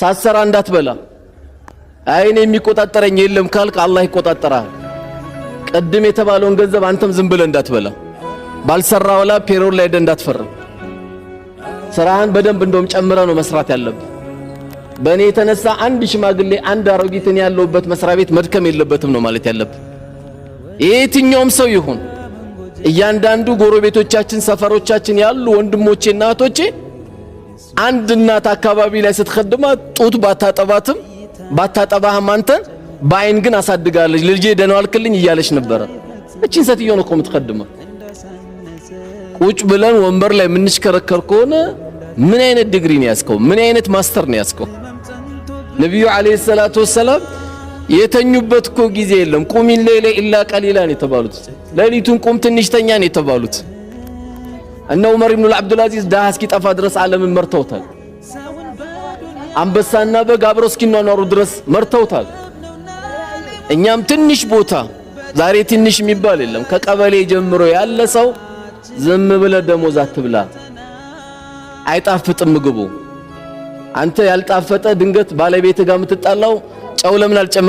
ሳሰራ እንዳትበላ አይኔ የሚቆጣጠረኝ የለም ካልክ አላህ ይቆጣጠራል ቀድም የተባለውን ገንዘብ አንተም ዝም ብለህ እንዳትበላ ባልሰራ ወላ ፔሮል ላይ እንዳትፈርም ስራህን በደንብ እንደውም ጨምረ ነው መስራት ያለብህ በእኔ የተነሳ አንድ ሽማግሌ አንድ አሮጊትን ያለውበት መስሪያ ቤት መድከም የለበትም ነው ማለት ያለብህ የትኛውም ሰው ይሁን እያንዳንዱ ጎረቤቶቻችን ሰፈሮቻችን ያሉ ወንድሞቼና እህቶቼ አንድ እናት አካባቢ ላይ ስትخدማት ጡት ባታጠባህም አንተ ባይን ግን አሳድጋለች ልጄ ደህና ዋልክልኝ እያለች ነበር እቺን ሰትዮ ነው የምትخدመው ቁጭ ብለን ወንበር ላይ ምንሽከረከር ከሆነ ምን አይነት ዲግሪ ነው ያስከው ምን አይነት ማስተር ነው ያስከው ነብዩ አለይሂ ሰላቱ ወሰለም የተኙበት እኮ ጊዜ የለም ቁም ኢላ ኢላ ቀሊላን የተባሉት ለሊቱን ቁም ትንሽተኛ ነው የተባሉት እነ ዑመር ኢብኑ አብዱል አዚዝ ዳህ እስኪጠፋ ድረስ ዓለምን መርተውታል አንበሳና በግ አብረው እስኪኗኗሩ ድረስ መርተውታል እኛም ትንሽ ቦታ ዛሬ ትንሽ የሚባል የለም ከቀበሌ ጀምሮ ያለ ሰው ዝም ብለ ደሞዝ አትብላ አይጣፍጥም ምግቡ አንተ ያልጣፈጠ ድንገት ባለቤት ጋር የምትጣላው ጨው ለምን አልጨመ